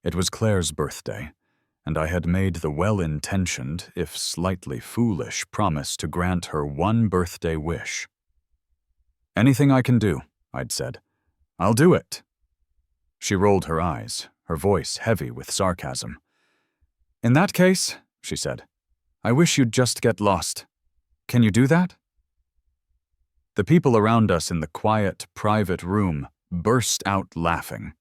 It was Claire's birthday, and I had made the well-intentioned, if slightly foolish, promise to grant her one birthday wish. "Anything I can do," I'd said. "I'll do it." She rolled her eyes, her voice heavy with sarcasm. "In that case," she said, "I wish you'd just get lost. Can you do that?" The people around us in the quiet, private room burst out laughing.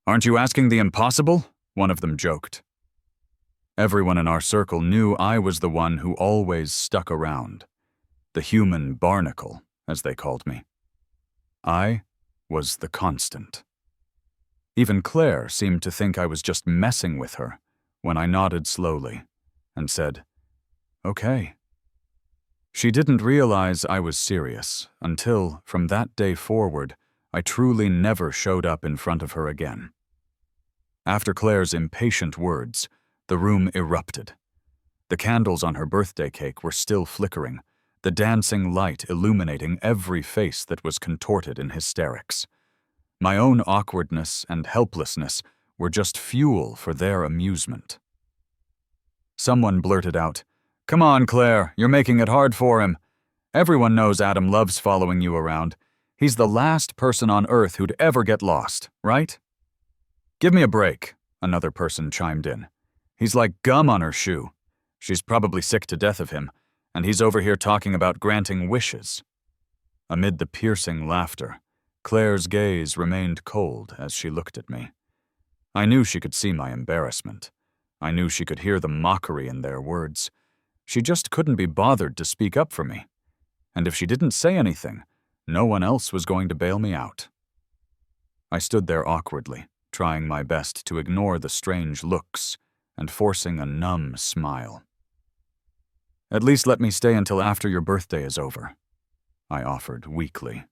"Aren't you asking the impossible?" one of them joked. Everyone in our circle knew I was the one who always stuck around, the human barnacle, as they called me. I was the constant. Even Claire seemed to think I was just messing with her when I nodded slowly and said, "Okay." She didn't realize I was serious until, from that day forward, I truly never showed up in front of her again. After Claire's impatient words, the room erupted. The candles on her birthday cake were still flickering, the dancing light illuminating every face that was contorted in hysterics. My own awkwardness and helplessness were just fuel for their amusement. Someone blurted out, "Come on, Claire, you're making it hard for him. Everyone knows Adam loves following you around. He's the last person on Earth who'd ever get lost, right?" "Give me a break," another person chimed in. "He's like gum on her shoe. She's probably sick to death of him, and he's over here talking about granting wishes." Amid the piercing laughter, Claire's gaze remained cold as she looked at me. I knew she could see my embarrassment. I knew she could hear the mockery in their words. She just couldn't be bothered to speak up for me. And if she didn't say anything, no one else was going to bail me out. I stood there awkwardly, trying my best to ignore the strange looks and forcing a numb smile. "At least let me stay until after your birthday is over," I offered weakly.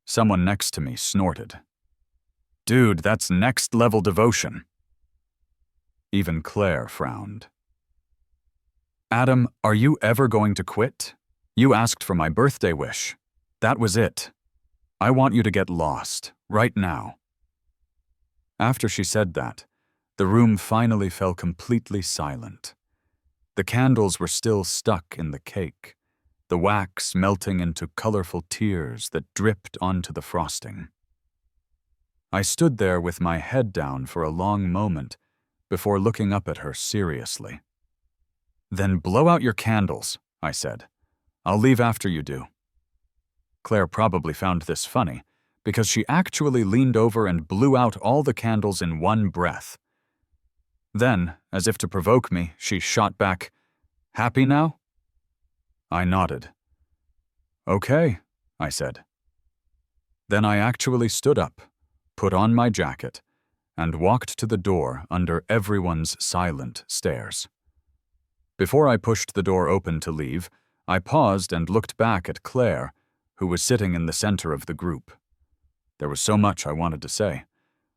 Someone next to me snorted. "Dude, that's next-level devotion." Even Claire frowned. "Adam, are you ever going to quit? You asked for my birthday wish. That was it. I want you to get lost, right now." After she said that, the room finally fell completely silent. The candles were still stuck in the cake, the wax melting into colorful tears that dripped onto the frosting. I stood there with my head down for a long moment before looking up at her seriously. "Then blow out your candles," I said. "I'll leave after you do." Claire probably found this funny, because she actually leaned over and blew out all the candles in one breath. Then, as if to provoke me, she shot back, "Happy now?" I nodded. "Okay," I said. Then I actually stood up, put on my jacket, and walked to the door under everyone's silent stares. Before I pushed the door open to leave, I paused and looked back at Claire, who was sitting in the center of the group. There was so much I wanted to say.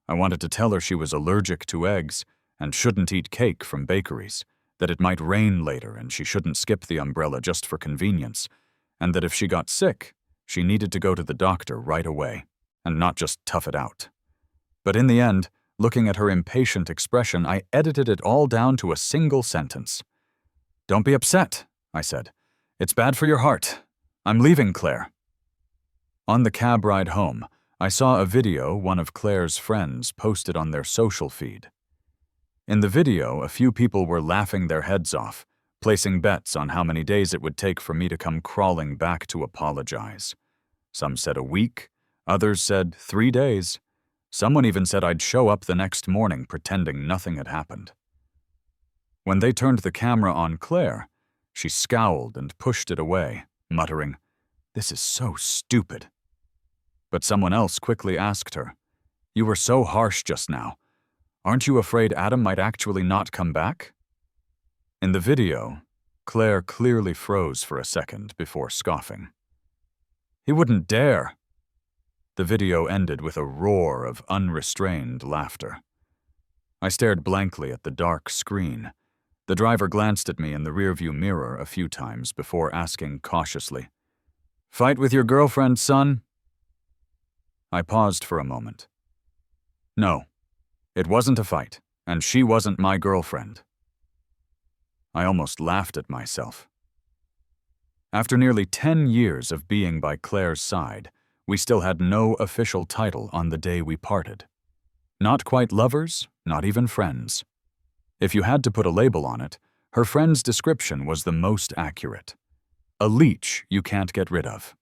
I wanted to tell her she was allergic to eggs and shouldn't eat cake from bakeries, that it might rain later and she shouldn't skip the umbrella just for convenience, and that if she got sick, she needed to go to the doctor right away, and not just tough it out. But in the end, looking at her impatient expression, I edited it all down to a single sentence. "Don't be upset," I said. "It's bad for your heart. I'm leaving, Claire." On the cab ride home, I saw a video one of Claire's friends posted on their social feed. In the video, a few people were laughing their heads off, placing bets on how many days it would take for me to come crawling back to apologize. Some said a week, others said 3 days. Someone even said I'd show up the next morning pretending nothing had happened. When they turned the camera on Claire, she scowled and pushed it away, muttering, "This is so stupid." But someone else quickly asked her, "You were so harsh just now. Aren't you afraid Adam might actually not come back?" In the video, Claire clearly froze for a second before scoffing. "He wouldn't dare." The video ended with a roar of unrestrained laughter. I stared blankly at the dark screen. The driver glanced at me in the rearview mirror a few times before asking cautiously, "Fight with your girlfriend, son?" I paused for a moment. "No," It wasn't a fight, and she wasn't my girlfriend. I almost laughed at myself. After nearly 10 years of being by Claire's side, we still had no official title on the day we parted. Not quite lovers, not even friends. If you had to put a label on it, her friend's description was the most accurate. A leech you can't get rid of.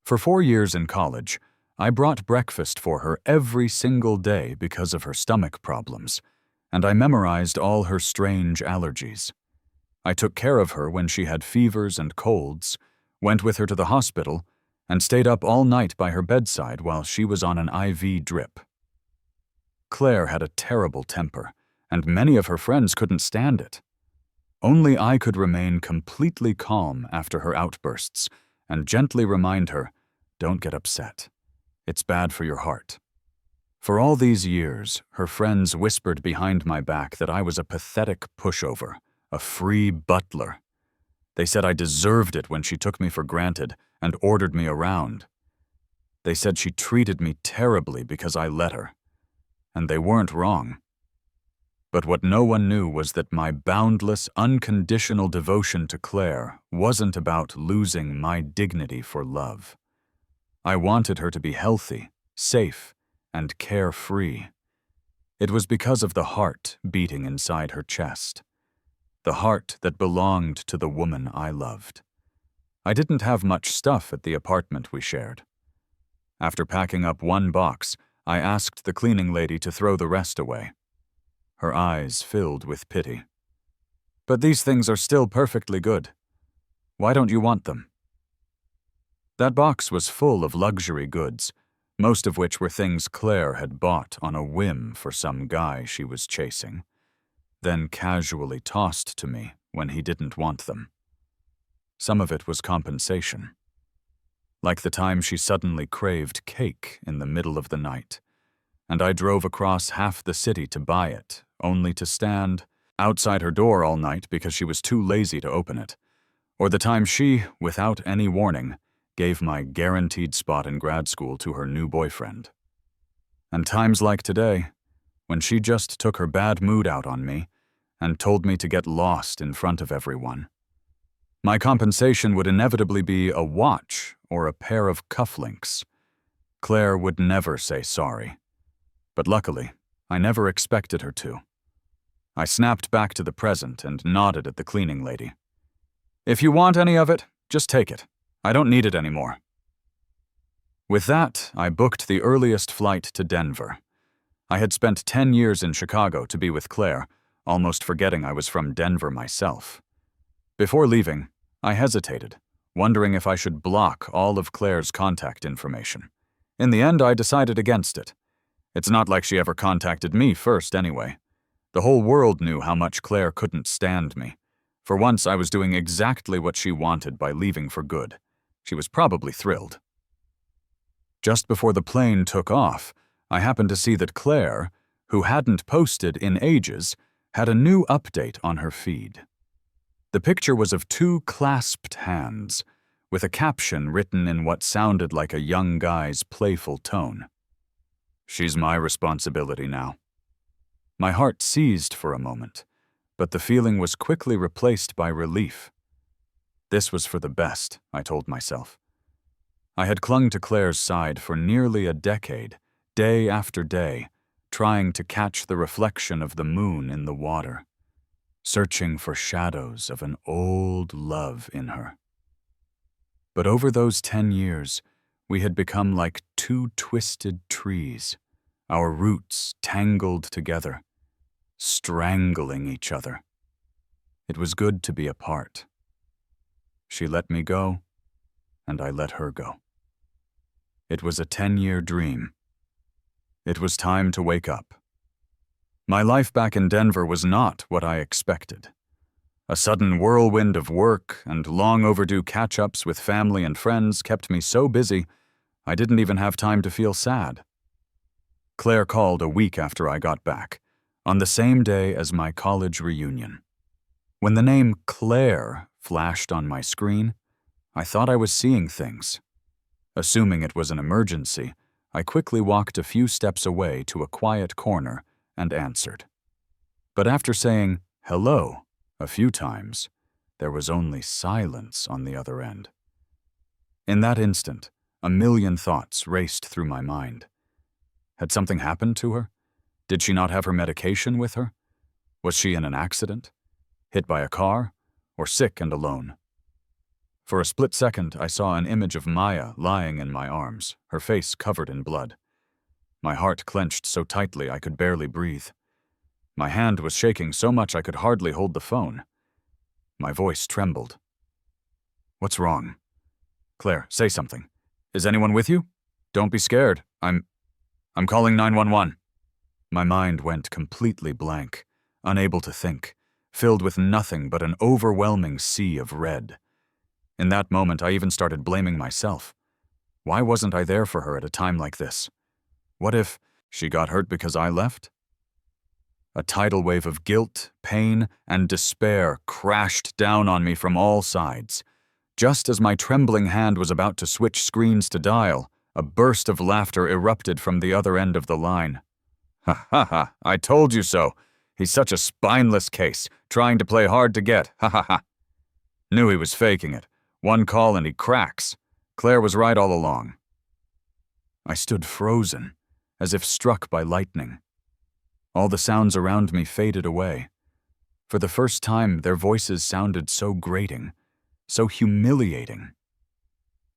For 4 years in college, I brought breakfast for her every single day because of her stomach problems, and I memorized all her strange allergies. I took care of her when she had fevers and colds, went with her to the hospital, and stayed up all night by her bedside while she was on an IV drip. Claire had a terrible temper, and many of her friends couldn't stand it. Only I could remain completely calm after her outbursts and gently remind her, "Don't get upset. It's bad for your heart." For all these years, her friends whispered behind my back that I was a pathetic pushover, a free butler. They said I deserved it when she took me for granted and ordered me around. They said she treated me terribly because I let her. And they weren't wrong. But what no one knew was that my boundless, unconditional devotion to Claire wasn't about losing my dignity for love. I wanted her to be healthy, safe, and carefree. It was because of the heart beating inside her chest. The heart that belonged to the woman I loved. I didn't have much stuff at the apartment we shared. After packing up one box, I asked the cleaning lady to throw the rest away. Her eyes filled with pity. "But these things are still perfectly good. Why don't you want them?" That box was full of luxury goods, most of which were things Claire had bought on a whim for some guy she was chasing, then casually tossed to me when he didn't want them. Some of it was compensation. Like the time she suddenly craved cake in the middle of the night, and I drove across half the city to buy it, only to stand outside her door all night because she was too lazy to open it, or the time she, without any warning, gave my guaranteed spot in grad school to her new boyfriend. And times like today, when she just took her bad mood out on me and told me to get lost in front of everyone. My compensation would inevitably be a watch or a pair of cufflinks. Claire would never say sorry. But luckily, I never expected her to. I snapped back to the present and nodded at the cleaning lady. "If you want any of it, just take it. I don't need it anymore." With that, I booked the earliest flight to Denver. I had spent 10 years in Chicago to be with Claire, almost forgetting I was from Denver myself. Before leaving, I hesitated, wondering if I should block all of Claire's contact information. In the end, I decided against it. It's not like she ever contacted me first anyway. The whole world knew how much Claire couldn't stand me. For once, I was doing exactly what she wanted by leaving for good. She was probably thrilled. Just before the plane took off, I happened to see that Claire, who hadn't posted in ages, had a new update on her feed. The picture was of 2 clasped hands, with a caption written in what sounded like a young guy's playful tone. "She's my responsibility now." My heart seized for a moment, but the feeling was quickly replaced by relief. This was for the best, I told myself. I had clung to Claire's side for nearly a decade, day after day, trying to catch the reflection of the moon in the water, searching for shadows of an old love in her. But over those 10 years, we had become like 2 twisted trees, our roots tangled together, strangling each other. It was good to be apart. She let me go, and I let her go. It was a 10-year dream. It was time to wake up. My life back in Denver was not what I expected. A sudden whirlwind of work and long overdue catch-ups with family and friends kept me so busy, I didn't even have time to feel sad. Claire called a week after I got back, on the same day as my college reunion. When the name Claire flashed on my screen, I thought I was seeing things. Assuming it was an emergency, I quickly walked a few steps away to a quiet corner and answered. But after saying hello a few times, there was only silence on the other end. In that instant, a million thoughts raced through my mind. Had something happened to her? Did she not have her medication with her? Was she in an accident? Hit by a car? Or sick and alone? For a split second, I saw an image of Maya lying in my arms, her face covered in blood. My heart clenched so tightly I could barely breathe. My hand was shaking so much I could hardly hold the phone. My voice trembled. "What's wrong? Claire, say something. Is anyone with you? Don't be scared. I'm calling 911. My mind went completely blank, unable to think, filled with nothing but an overwhelming sea of red. In that moment, I even started blaming myself. Why wasn't I there for her at a time like this? What if she got hurt because I left? A tidal wave of guilt, pain, and despair crashed down on me from all sides. Just as my trembling hand was about to switch screens to dial, a burst of laughter erupted from the other end of the line. "Ha ha ha, I told you so. He's such a spineless case, trying to play hard to get, ha ha ha. Knew he was faking it. One call and he cracks. Claire was right all along." I stood frozen, as if struck by lightning. All the sounds around me faded away. For the first time, their voices sounded so grating, so humiliating.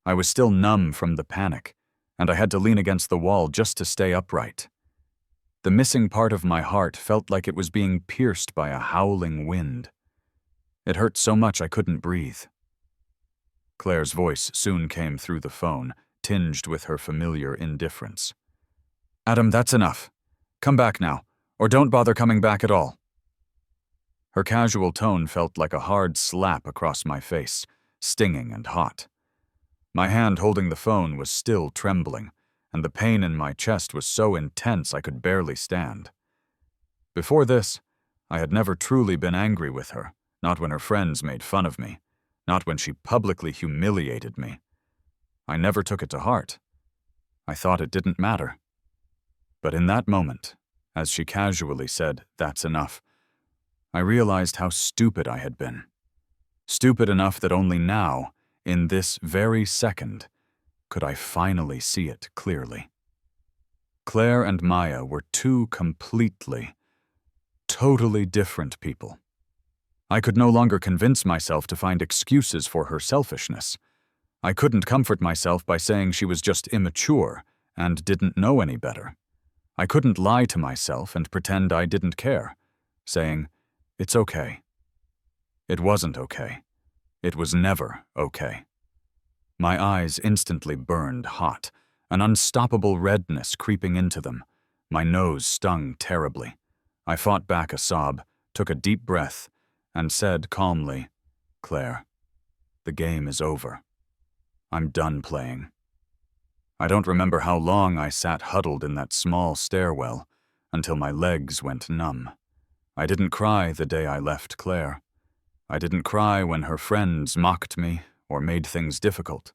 I was still numb from the panic, and I had to lean against the wall just to stay upright. The missing part of my heart felt like it was being pierced by a howling wind. It hurt so much I couldn't breathe. Claire's voice soon came through the phone, tinged with her familiar indifference. "Adam, that's enough. Come back now, or don't bother coming back at all." Her casual tone felt like a hard slap across my face, stinging and hot. My hand holding the phone was still trembling, and the pain in my chest was so intense I could barely stand. Before this, I had never truly been angry with her, not when her friends made fun of me, not when she publicly humiliated me. I never took it to heart. I thought it didn't matter. But in that moment, as she casually said, "That's enough," I realized how stupid I had been. Stupid enough that only now, in this very second, could I finally see it clearly. Claire and Maya were two completely, totally different people. I could no longer convince myself to find excuses for her selfishness. I couldn't comfort myself by saying she was just immature and didn't know any better. I couldn't lie to myself and pretend I didn't care, saying, "It's okay." It wasn't okay. It was never okay. My eyes instantly burned hot, an unstoppable redness creeping into them. My nose stung terribly. I fought back a sob, took a deep breath, and said calmly, "Claire, the game is over. I'm done playing." I don't remember how long I sat huddled in that small stairwell until my legs went numb. I didn't cry the day I left Claire. I didn't cry when her friends mocked me or made things difficult.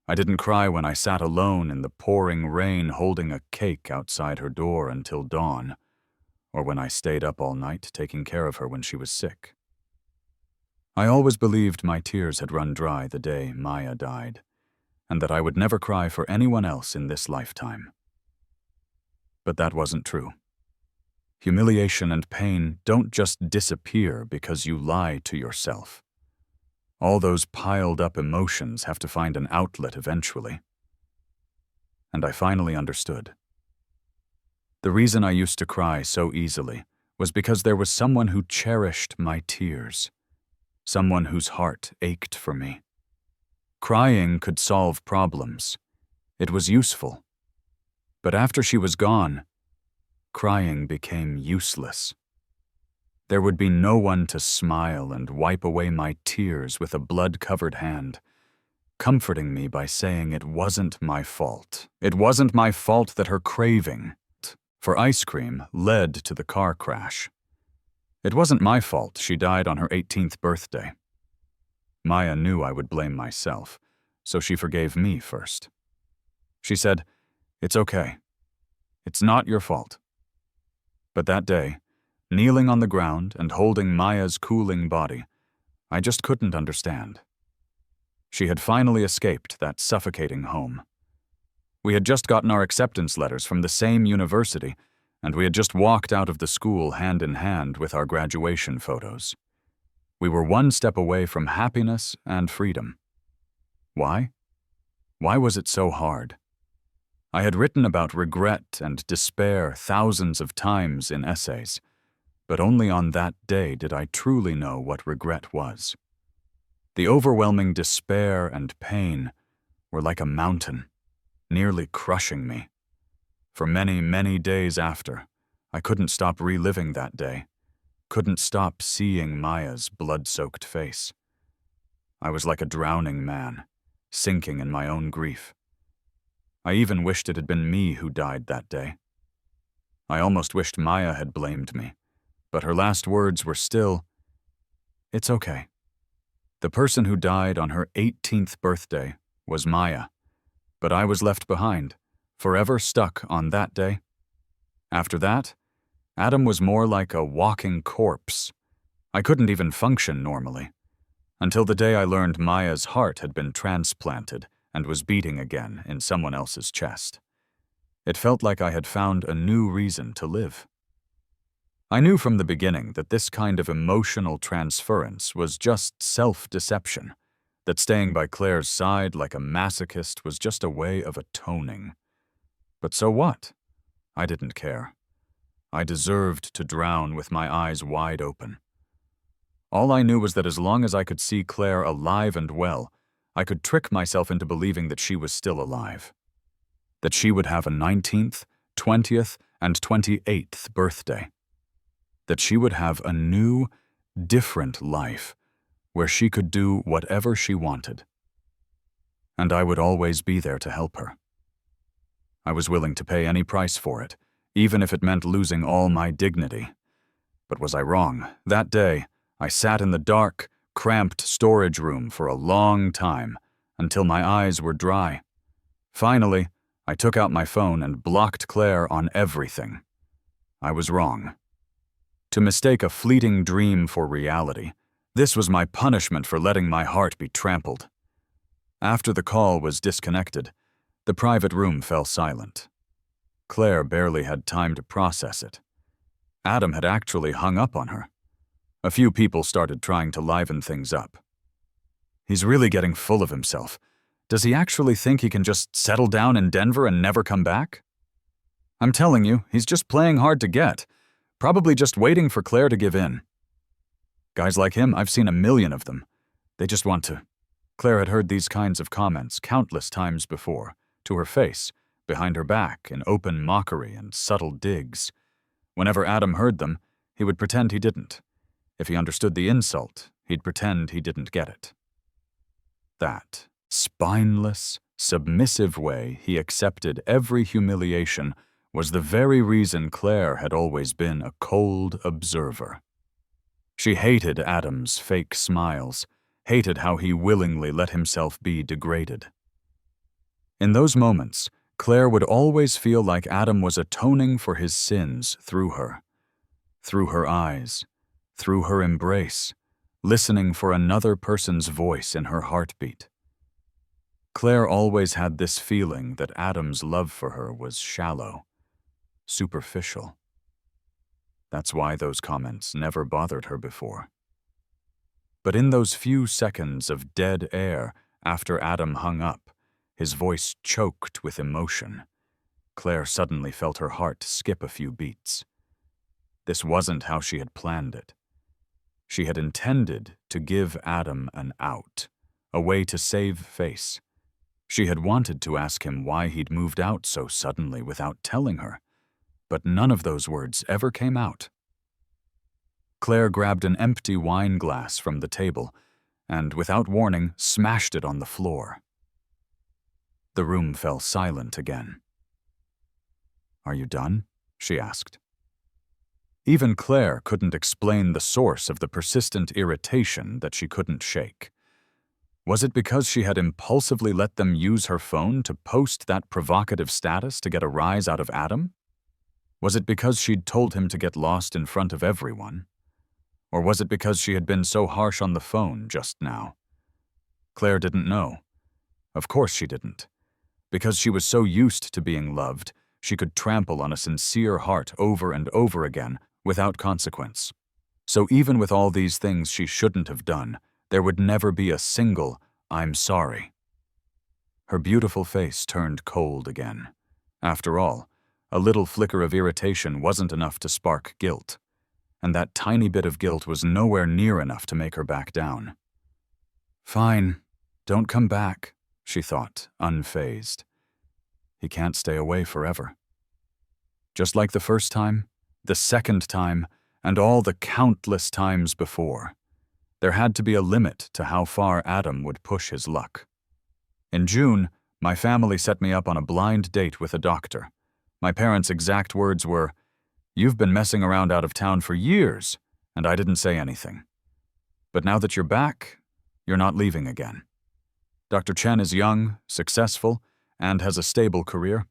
I didn't cry when I sat alone in the pouring rain holding a cake outside her door until dawn, or when I stayed up all night taking care of her when she was sick. I always believed my tears had run dry the day Maya died, and that I would never cry for anyone else in this lifetime. But that wasn't true. Humiliation and pain don't just disappear because you lie to yourself. All those piled-up emotions have to find an outlet eventually. And I finally understood. The reason I used to cry so easily was because there was someone who cherished my tears, someone whose heart ached for me. Crying could solve problems. It was useful. But after she was gone, crying became useless. There would be no one to smile and wipe away my tears with a blood-covered hand, comforting me by saying it wasn't my fault. It wasn't my fault that her craving for ice cream led to the car crash. It wasn't my fault she died on her 18th birthday. Maya knew I would blame myself, so she forgave me first. She said, It's okay. It's not your fault. But that day, kneeling on the ground and holding Maya's cooling body, I just couldn't understand. She had finally escaped that suffocating home. We had just gotten our acceptance letters from the same university, and we had just walked out of the school hand in hand with our graduation photos. We were one step away from happiness and freedom. Why? Why was it so hard? I had written about regret and despair thousands of times in essays, but only on that day did I truly know what regret was. The overwhelming despair and pain were like a mountain, nearly crushing me. For many, many days after, I couldn't stop reliving that day, couldn't stop seeing Maya's blood-soaked face. I was like a drowning man, sinking in my own grief. I even wished it had been me who died that day. I almost wished Maya had blamed me, but her last words were still, "It's okay." The person who died on her 18th birthday was Maya, but I was left behind, forever stuck on that day. After that, Adam was more like a walking corpse. I couldn't even function normally, until the day I learned Maya's heart had been transplanted and was beating again in someone else's chest. It felt like I had found a new reason to live. I knew from the beginning that this kind of emotional transference was just self-deception, that staying by Claire's side like a masochist was just a way of atoning. But so what? I didn't care. I deserved to drown with my eyes wide open. All I knew was that as long as I could see Claire alive and well, I could trick myself into believing that she was still alive. That she would have a 19th, 20th, and 28th birthday. That she would have a new, different life where she could do whatever she wanted. And I would always be there to help her. I was willing to pay any price for it, even if it meant losing all my dignity. But was I wrong? That day, I sat in the dark, cramped storage room for a long time, until my eyes were dry. Finally, I took out my phone and blocked Claire on everything. I was wrong. To mistake a fleeting dream for reality, this was my punishment for letting my heart be trampled. After the call was disconnected, the private room fell silent. Claire barely had time to process it. Adam had actually hung up on her. A few people started trying to liven things up. He's really getting full of himself. Does he actually think he can just settle down in Denver and never come back? I'm telling you, he's just playing hard to get, probably just waiting for Claire to give in. Guys like him, I've seen a million of them. They just want to. Claire had heard these kinds of comments countless times before, to her face, behind her back, in open mockery and subtle digs. Whenever Adam heard them, he would pretend he didn't. If he understood the insult, he'd pretend he didn't get it. That spineless, submissive way he accepted every humiliation was the very reason Claire had always been a cold observer. She hated Adam's fake smiles, hated how he willingly let himself be degraded. In those moments, Claire would always feel like Adam was atoning for his sins through her eyes, through her embrace, listening for another person's voice in her heartbeat. Claire always had this feeling that Adam's love for her was shallow, superficial. That's why those comments never bothered her before. But in those few seconds of dead air after Adam hung up, his voice choked with emotion, Claire suddenly felt her heart skip a few beats. This wasn't how she had planned it. She had intended to give Adam an out, a way to save face. She had wanted to ask him why he'd moved out so suddenly without telling her, but none of those words ever came out. Claire grabbed an empty wine glass from the table and, without warning, smashed it on the floor. The room fell silent again. "Are you done?" she asked. Even Claire couldn't explain the source of the persistent irritation that she couldn't shake. Was it because she had impulsively let them use her phone to post that provocative status to get a rise out of Adam? Was it because she'd told him to get lost in front of everyone? Or was it because she had been so harsh on the phone just now? Claire didn't know. Of course she didn't. Because she was so used to being loved, she could trample on a sincere heart over and over again without consequence. So even with all these things she shouldn't have done, there would never be a single "I'm sorry." Her beautiful face turned cold again. After all, a little flicker of irritation wasn't enough to spark guilt, and that tiny bit of guilt was nowhere near enough to make her back down. Fine, don't come back, she thought, unfazed. He can't stay away forever. Just like the first time, the second time, and all the countless times before, there had to be a limit to how far Adam would push his luck. In June, my family set me up on a blind date with a doctor. My parents' exact words were, "You've been messing around out of town for years," and I didn't say anything. But now that you're back, you're not leaving again. Dr. Chen is young, successful, and has a stable career.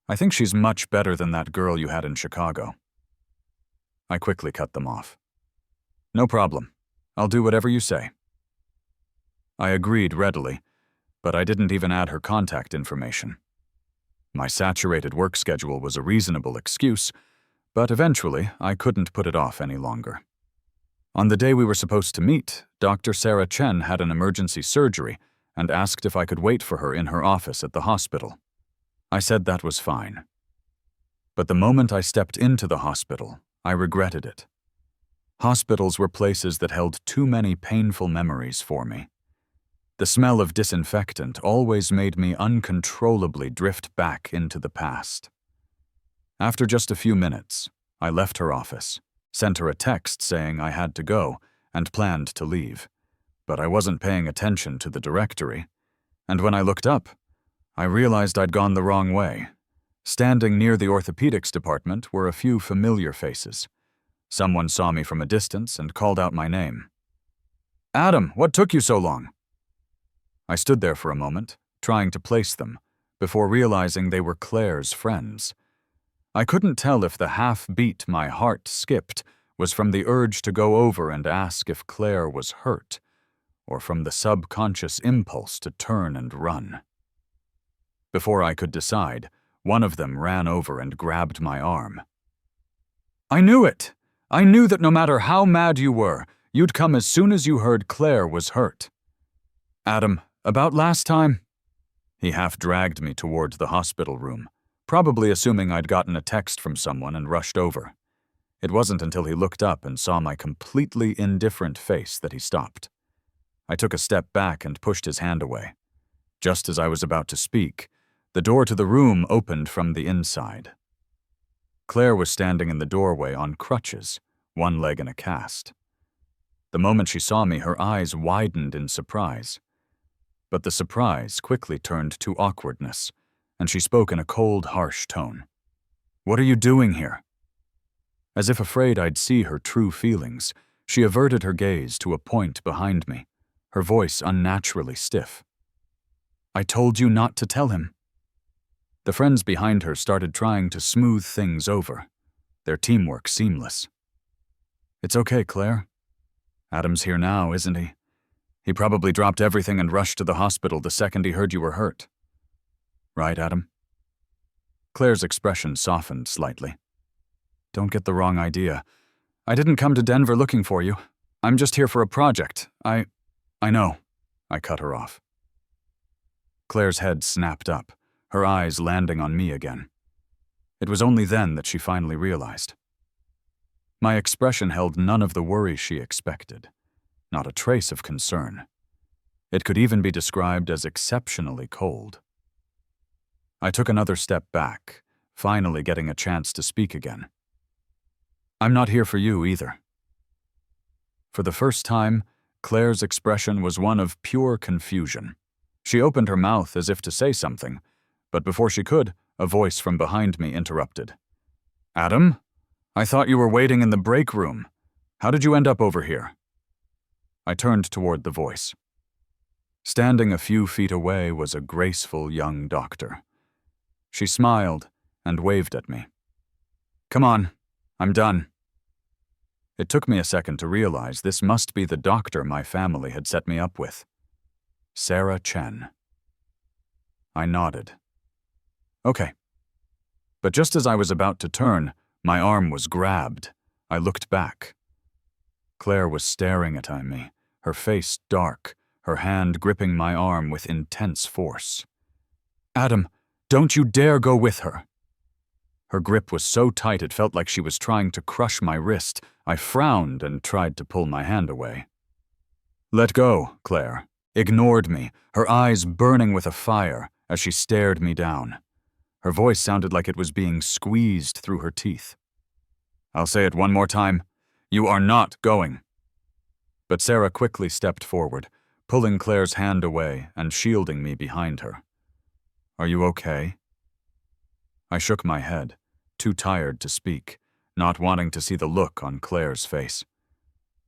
I think she's much better than that girl you had in Chicago. I quickly cut them off. No problem. I'll do whatever you say. I agreed readily, but I didn't even add her contact information. My saturated work schedule was a reasonable excuse, but eventually I couldn't put it off any longer. On the day we were supposed to meet, Dr. Sarah Chen had an emergency surgery and asked if I could wait for her in her office at the hospital. I said that was fine. But the moment I stepped into the hospital, I regretted it. Hospitals were places that held too many painful memories for me. The smell of disinfectant always made me uncontrollably drift back into the past. After just a few minutes, I left her office, sent her a text saying I had to go, and planned to leave. But I wasn't paying attention to the directory, and when I looked up, I realized I'd gone the wrong way. Standing near the orthopedics department were a few familiar faces. Someone saw me from a distance and called out my name. "Adam, what took you so long?" I stood there for a moment, trying to place them, before realizing they were Claire's friends. I couldn't tell if the half-beat my heart skipped was from the urge to go over and ask if Claire was hurt, or from the subconscious impulse to turn and run. Before I could decide, one of them ran over and grabbed my arm. "I knew it! I knew that no matter how mad you were, you'd come as soon as you heard Claire was hurt. Adam, about last time..." He half dragged me toward the hospital room, probably assuming I'd gotten a text from someone and rushed over. It wasn't until he looked up and saw my completely indifferent face that he stopped. I took a step back and pushed his hand away. Just as I was about to speak, the door to the room opened from the inside. Claire was standing in the doorway on crutches, one leg in a cast. The moment she saw me, her eyes widened in surprise. But the surprise quickly turned to awkwardness, and she spoke in a cold, harsh tone. "What are you doing here?" As if afraid I'd see her true feelings, she averted her gaze to a point behind me, her voice unnaturally stiff. "I told you not to tell him." The friends behind her started trying to smooth things over, their teamwork seamless. "It's okay, Claire. Adam's here now, isn't he? He probably dropped everything and rushed to the hospital the second he heard you were hurt. Right, Adam?" Claire's expression softened slightly. "Don't get the wrong idea. I didn't come to Denver looking for you. I'm just here for a project. I know." I cut her off. Claire's head snapped up, her eyes landing on me again. It was only then that she finally realized. My expression held none of the worry she expected, not a trace of concern. It could even be described as exceptionally cold. I took another step back, finally getting a chance to speak again. "I'm not here for you either." For the first time, Claire's expression was one of pure confusion. She opened her mouth as if to say something, but before she could, a voice from behind me interrupted. "Adam? I thought you were waiting in the break room. How did you end up over here?" I turned toward the voice. Standing a few feet away was a graceful young doctor. She smiled and waved at me. "Come on, I'm done." It took me a second to realize this must be the doctor my family had set me up with. Sarah Chen. I nodded. "Okay." But just as I was about to turn, my arm was grabbed. I looked back. Claire was staring at me, her face dark, her hand gripping my arm with intense force. "Adam, don't you dare go with her." Her grip was so tight it felt like she was trying to crush my wrist. I frowned and tried to pull my hand away. "Let go," Claire ignored me, her eyes burning with a fire as she stared me down. Her voice sounded like it was being squeezed through her teeth. "I'll say it one more time. You are not going." But Sarah quickly stepped forward, pulling Claire's hand away and shielding me behind her. "Are you okay?" I shook my head, too tired to speak, not wanting to see the look on Claire's face.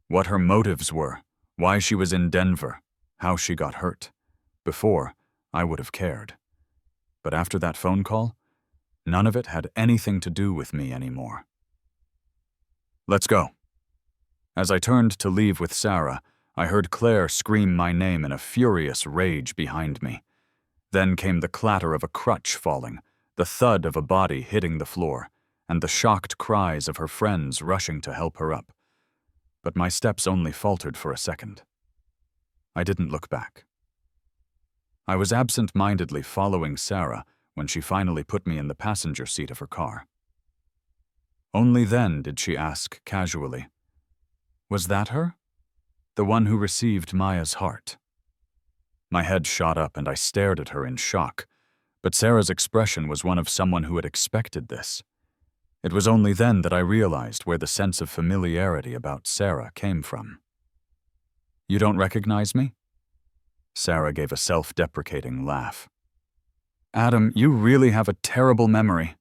What her motives were, why she was in Denver, how she got hurt. Before, I would have cared. But after that phone call, none of it had anything to do with me anymore. "Let's go." As I turned to leave with Sarah, I heard Claire scream my name in a furious rage behind me. Then came the clatter of a crutch falling, the thud of a body hitting the floor, and the shocked cries of her friends rushing to help her up. But my steps only faltered for a second. I didn't look back. I was absent-mindedly following Sarah when she finally put me in the passenger seat of her car. Only then did she ask casually, "Was that her? The one who received Maya's heart?" My head shot up and I stared at her in shock, but Sarah's expression was one of someone who had expected this. It was only then that I realized where the sense of familiarity about Sarah came from. "You don't recognize me?" Sarah gave a self-deprecating laugh. "Adam, you really have a terrible memory."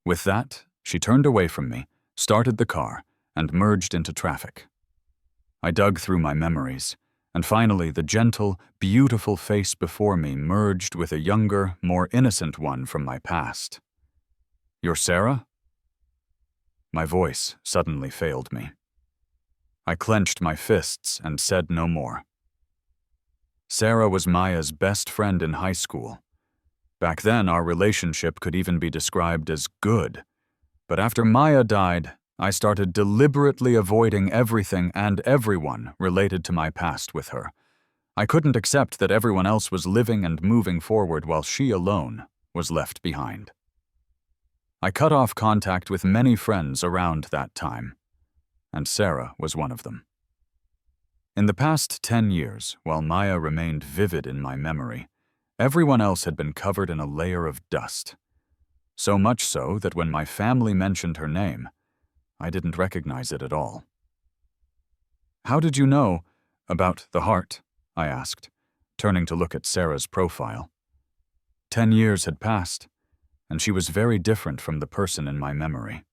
With that, she turned away from me, started the car, and merged into traffic. I dug through my memories, and finally the gentle, beautiful face before me merged with a younger, more innocent one from my past. "You're Sarah?" My voice suddenly failed me. I clenched my fists and said no more. Sarah was Maya's best friend in high school. Back then, our relationship could even be described as good. But after Maya died, I started deliberately avoiding everything and everyone related to my past with her. I couldn't accept that everyone else was living and moving forward while she alone was left behind. I cut off contact with many friends around that time, and Sarah was one of them. In the past 10 years, while Maya remained vivid in my memory, everyone else had been covered in a layer of dust. So much so that when my family mentioned her name, I didn't recognize it at all. "How did you know about the heart?" I asked, turning to look at Sarah's profile. 10 years had passed, and she was very different from the person in my memory.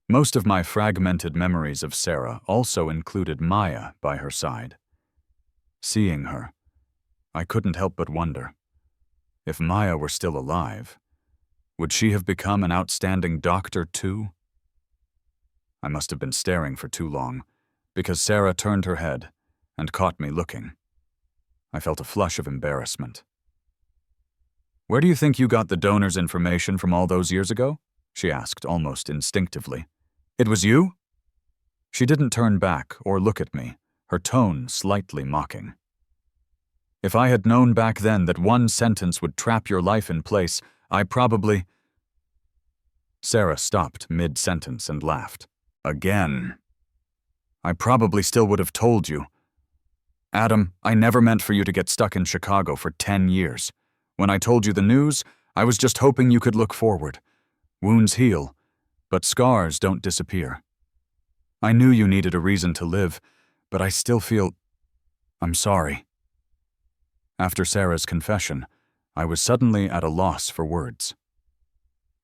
Most of my fragmented memories of Sarah also included Maya by her side. Seeing her, I couldn't help but wonder, if Maya were still alive, would she have become an outstanding doctor too? I must have been staring for too long, because Sarah turned her head and caught me looking. I felt a flush of embarrassment. "Where do you think you got the donor's information from all those years ago?" she asked almost instinctively. "It was you?" She didn't turn back or look at me, her tone slightly mocking. "If I had known back then that one sentence would trap your life in place, I probably—" Sarah stopped mid-sentence and laughed. "Again. I probably still would have told you. Adam, I never meant for you to get stuck in Chicago for 10 years. When I told you the news, I was just hoping you could look forward. Wounds heal, but scars don't disappear. I knew you needed a reason to live, but I still feel... I'm sorry." After Sarah's confession, I was suddenly at a loss for words.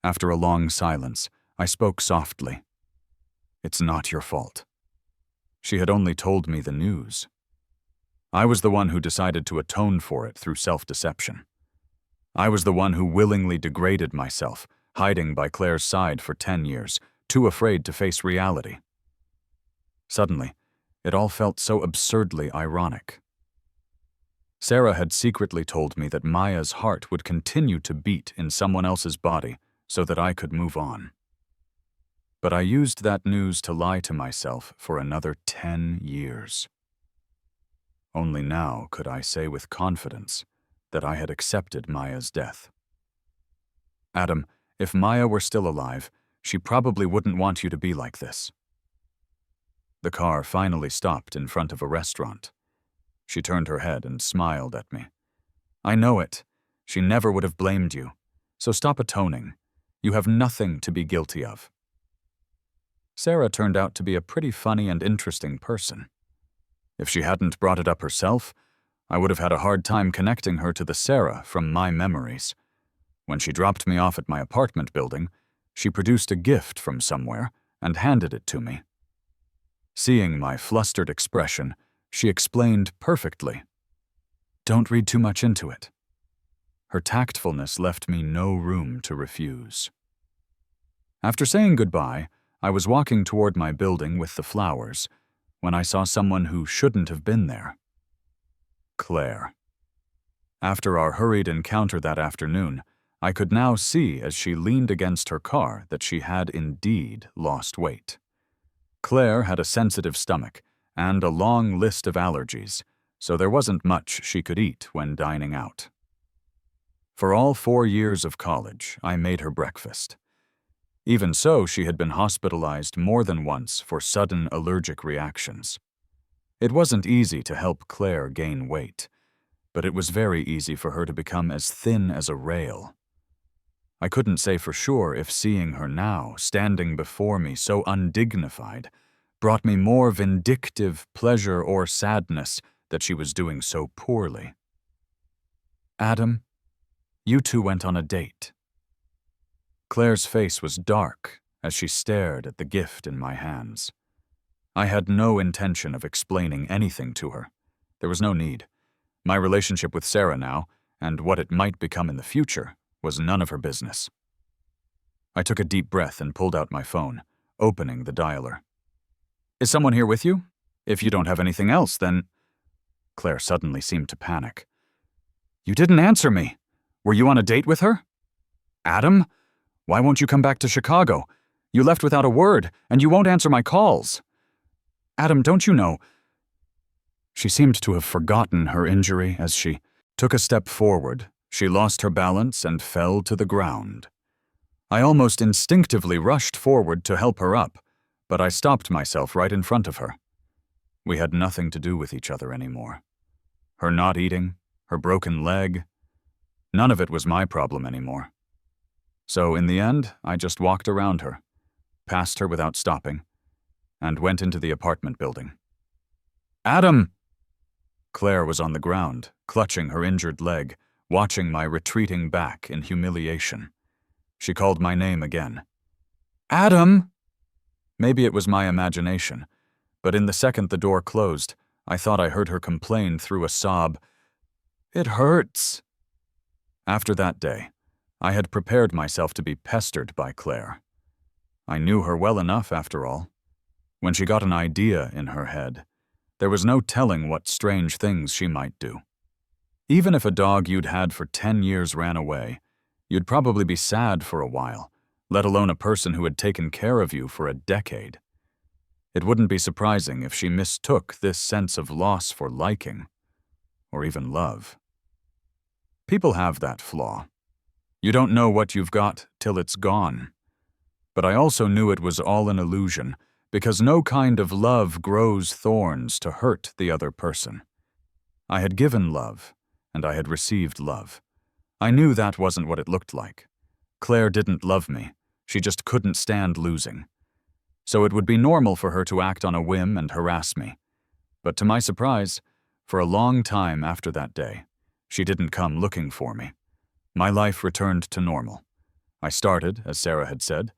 After a long silence, I spoke softly. "It's not your fault." She had only told me the news. I was the one who decided to atone for it through self-deception. I was the one who willingly degraded myself, hiding by Claire's side for 10 years, too afraid to face reality. Suddenly, it all felt so absurdly ironic. Sarah had secretly told me that Maya's heart would continue to beat in someone else's body so that I could move on. But I used that news to lie to myself for another 10 years. Only now could I say with confidence that I had accepted Maya's death. Adam, if Maya were still alive, she probably wouldn't want you to be like this. The car finally stopped in front of a restaurant. She turned her head and smiled at me. I know it. She never would have blamed you. So stop atoning. You have nothing to be guilty of. Sarah turned out to be a pretty funny and interesting person. If she hadn't brought it up herself, I would have had a hard time connecting her to the Sarah from my memories. When she dropped me off at my apartment building, she produced a gift from somewhere and handed it to me. Seeing my flustered expression, she explained perfectly. Don't read too much into it. Her tactfulness left me no room to refuse. After saying goodbye, I was walking toward my building with the flowers when I saw someone who shouldn't have been there. Claire. After our hurried encounter that afternoon, I could now see as she leaned against her car that she had indeed lost weight. Claire had a sensitive stomach and a long list of allergies, so there wasn't much she could eat when dining out. For all 4 years of college, I made her breakfast. Even so, she had been hospitalized more than once for sudden allergic reactions. It wasn't easy to help Claire gain weight, but it was very easy for her to become as thin as a rail. I couldn't say for sure if seeing her now, standing before me so undignified, brought me more vindictive pleasure or sadness that she was doing so poorly. Adam, you two went on a date. Claire's face was dark as she stared at the gift in my hands. I had no intention of explaining anything to her. There was no need. My relationship with Sarah now, and what it might become in the future, was none of her business. I took a deep breath and pulled out my phone, opening the dialer. Is someone here with you? If you don't have anything else, then... Claire suddenly seemed to panic. You didn't answer me. Were you on a date with her? Adam? Why won't you come back to Chicago? You left without a word, and you won't answer my calls. Adam, don't you know? She seemed to have forgotten her injury as she took a step forward. She lost her balance and fell to the ground. I almost instinctively rushed forward to help her up, but I stopped myself right in front of her. We had nothing to do with each other anymore. Her not eating, her broken leg, none of it was my problem anymore. So in the end, I just walked around her, passed her without stopping, and went into the apartment building. Adam! Claire was on the ground, clutching her injured leg, watching my retreating back in humiliation. She called my name again. Adam! Maybe it was my imagination, but in the second the door closed, I thought I heard her complain through a sob, It hurts. After that day, I had prepared myself to be pestered by Claire. I knew her well enough, after all. When she got an idea in her head, there was no telling what strange things she might do. Even if a dog you'd had for 10 years ran away, you'd probably be sad for a while, let alone a person who had taken care of you for a decade. It wouldn't be surprising if she mistook this sense of loss for liking, or even love. People have that flaw. You don't know what you've got till it's gone. But I also knew it was all an illusion, because no kind of love grows thorns to hurt the other person. I had given love, and I had received love. I knew that wasn't what it looked like. Claire didn't love me. She just couldn't stand losing. So it would be normal for her to act on a whim and harass me. But to my surprise, for a long time after that day, she didn't come looking for me. My life returned to normal. I started, as Sarah had said,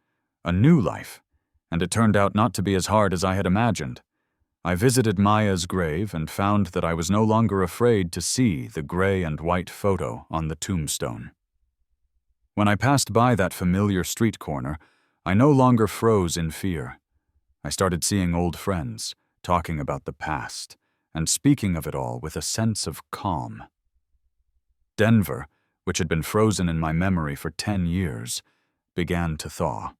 a new life, and it turned out not to be as hard as I had imagined. I visited Maya's grave and found that I was no longer afraid to see the gray and white photo on the tombstone. When I passed by that familiar street corner, I no longer froze in fear. I started seeing old friends, talking about the past, and speaking of it all with a sense of calm. Denver, which had been frozen in my memory for 10 years, began to thaw.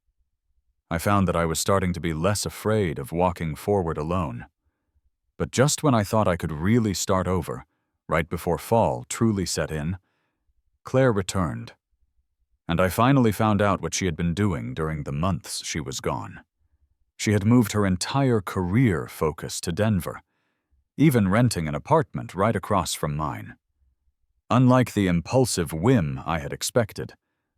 I found that I was starting to be less afraid of walking forward alone. But just when I thought I could really start over, right before fall truly set in, Claire returned. And I finally found out what she had been doing during the months she was gone. She had moved her entire career focus to Denver, even renting an apartment right across from mine. Unlike the impulsive whim I had expected,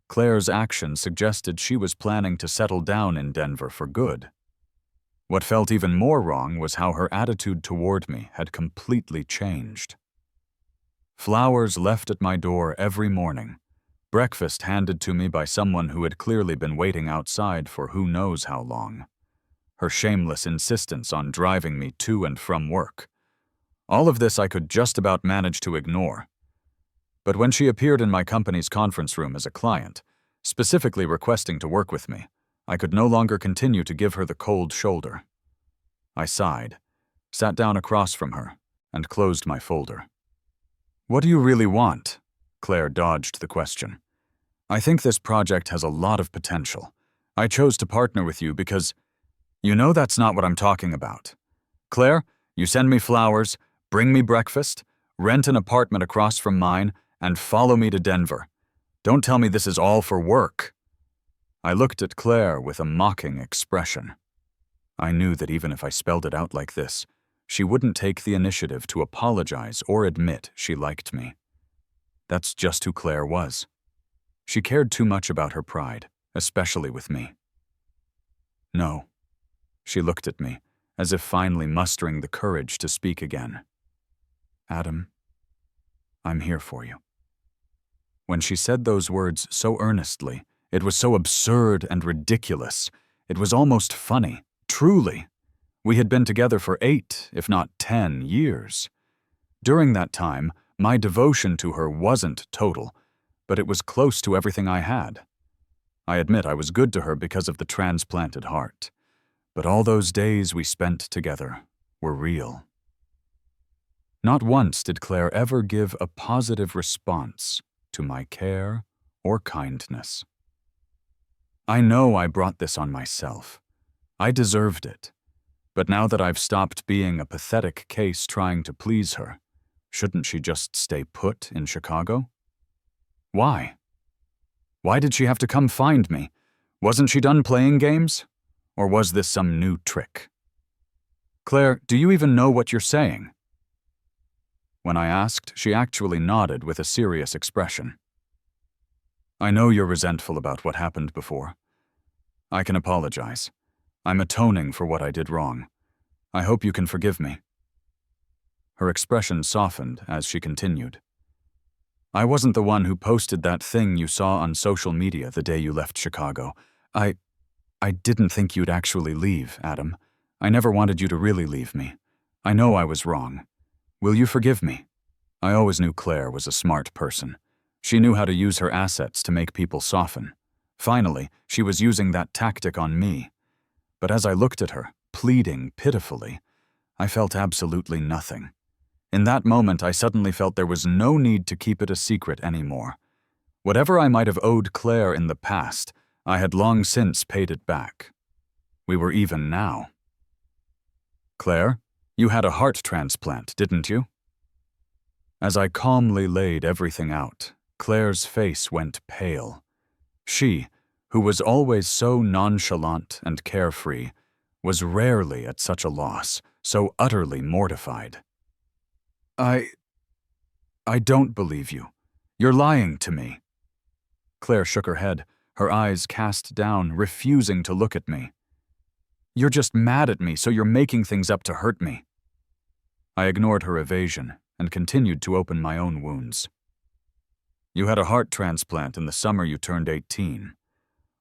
Claire's actions suggested she was planning to settle down in Denver for good. What felt even more wrong was how her attitude toward me had completely changed. Flowers left at my door every morning, breakfast handed to me by someone who had clearly been waiting outside for who knows how long, her shameless insistence on driving me to and from work. All of this I could just about manage to ignore. But when she appeared in my company's conference room as a client, specifically requesting to work with me, I could no longer continue to give her the cold shoulder. I sighed, sat down across from her, and closed my folder. "What do you really want?" Claire dodged the question. "I think this project has a lot of potential. I chose to partner with you because, you know that's not what I'm talking about. Claire, you send me flowers, bring me breakfast, rent an apartment across from mine, and follow me to Denver. Don't tell me this is all for work." I looked at Claire with a mocking expression. I knew that even if I spelled it out like this, she wouldn't take the initiative to apologize or admit she liked me. That's just who Claire was. She cared too much about her pride, especially with me. "No." She looked at me, as if finally mustering the courage to speak again. "Adam, I'm here for you." When she said those words so earnestly, it was so absurd and ridiculous. It was almost funny, truly. We had been together for 8, if not 10, years. During that time, my devotion to her wasn't total, but it was close to everything I had. I admit I was good to her because of the transplanted heart, but all those days we spent together were real. Not once did Claire ever give a positive response to my care or kindness. I know I brought this on myself. I deserved it. But now that I've stopped being a pathetic case trying to please her, shouldn't she just stay put in Chicago? Why? Why did she have to come find me? Wasn't she done playing games? Or was this some new trick? "Claire, do you even know what you're saying?" When I asked, she actually nodded with a serious expression. "I know you're resentful about what happened before. I can apologize. I'm atoning for what I did wrong. I hope you can forgive me." Her expression softened as she continued. "I wasn't the one who posted that thing you saw on social media the day you left Chicago. I didn't think you'd actually leave, Adam. I never wanted you to really leave me. I know I was wrong. Will you forgive me?" I always knew Claire was a smart person. She knew how to use her assets to make people soften. Finally, she was using that tactic on me. But as I looked at her, pleading pitifully, I felt absolutely nothing. In that moment, I suddenly felt there was no need to keep it a secret anymore. Whatever I might have owed Claire in the past, I had long since paid it back. We were even now. "Claire, you had a heart transplant, didn't you?" As I calmly laid everything out, Claire's face went pale. She, who was always so nonchalant and carefree, was rarely at such a loss, so utterly mortified. I don't believe you. You're lying to me." Claire shook her head, her eyes cast down, refusing to look at me. "You're just mad at me, so you're making things up to hurt me." I ignored her evasion and continued to open my own wounds. "You had a heart transplant in the summer you turned 18.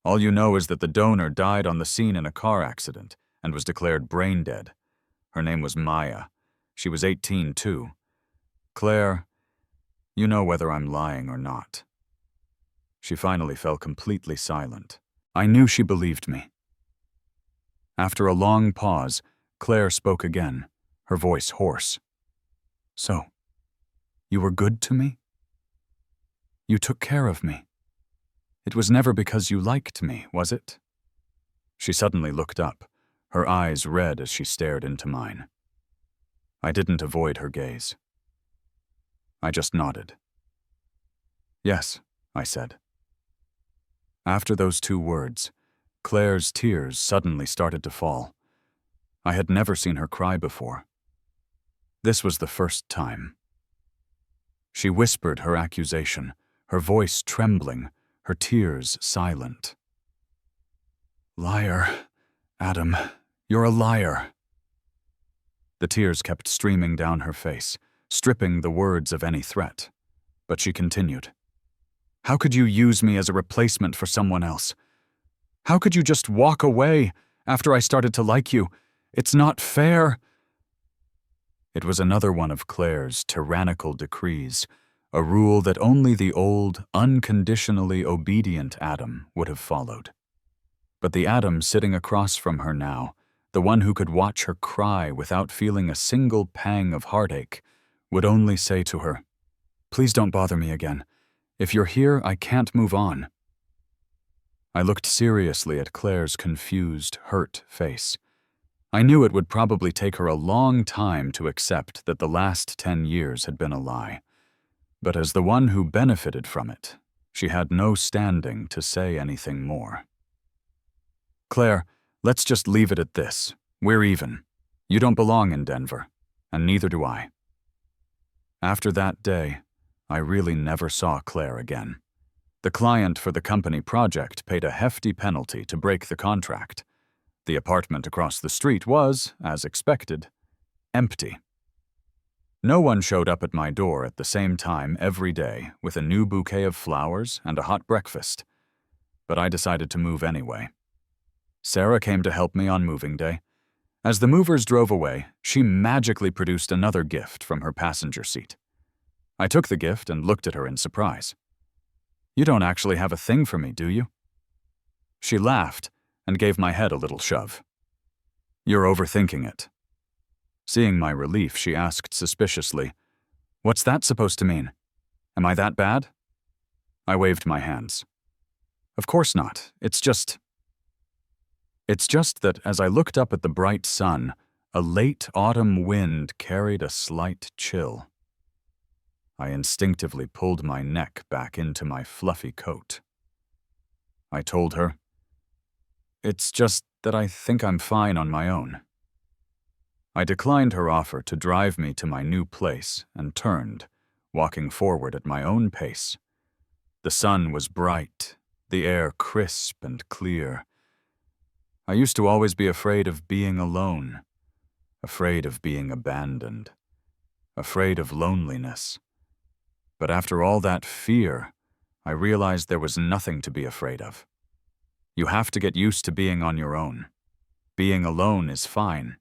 All you know is that the donor died on the scene in a car accident and was declared brain dead. Her name was Maya. She was 18, too. Claire, you know whether I'm lying or not. She finally fell completely silent. I knew she believed me. After a long pause, Claire spoke again, her voice hoarse. So, you were good to me? You took care of me. It was never because you liked me, was it? She suddenly looked up, her eyes red as she stared into mine. I didn't avoid her gaze. I just nodded. Yes, I said. After those two words, Claire's tears suddenly started to fall. I had never seen her cry before. This was the first time. She whispered her accusation, her voice trembling, her tears silent. Liar, Adam, you're a liar. The tears kept streaming down her face, stripping the words of any threat. But she continued. How could you use me as a replacement for someone else? How could you just walk away after I started to like you? It's not fair. It was another one of Claire's tyrannical decrees, a rule that only the old, unconditionally obedient Adam would have followed. But the Adam sitting across from her now, the one who could watch her cry without feeling a single pang of heartache, would only say to her, Please don't bother me again. If you're here, I can't move on. I looked seriously at Claire's confused, hurt face. I knew it would probably take her a long time to accept that the last 10 years had been a lie. But as the one who benefited from it, she had no standing to say anything more. Claire, let's just leave it at this. We're even. You don't belong in Denver, and neither do I. After that day, I really never saw Claire again. The client for the company project paid a hefty penalty to break the contract. The apartment across the street was, as expected, empty. No one showed up at my door at the same time every day with a new bouquet of flowers and a hot breakfast. But I decided to move anyway. Sarah came to help me on moving day. As the movers drove away, she magically produced another gift from her passenger seat. I took the gift and looked at her in surprise. You don't actually have a thing for me, do you? She laughed and gave my head a little shove. You're overthinking it. Seeing my relief, she asked suspiciously, What's that supposed to mean? Am I that bad? I waved my hands. Of course not. It's just that as I looked up at the bright sun, a late autumn wind carried a slight chill. I instinctively pulled my neck back into my fluffy coat. I told her, It's just that I think I'm fine on my own. I declined her offer to drive me to my new place and turned, walking forward at my own pace. The sun was bright, the air crisp and clear. I used to always be afraid of being alone, afraid of being abandoned, afraid of loneliness. But after all that fear, I realized there was nothing to be afraid of. You have to get used to being on your own. Being alone is fine.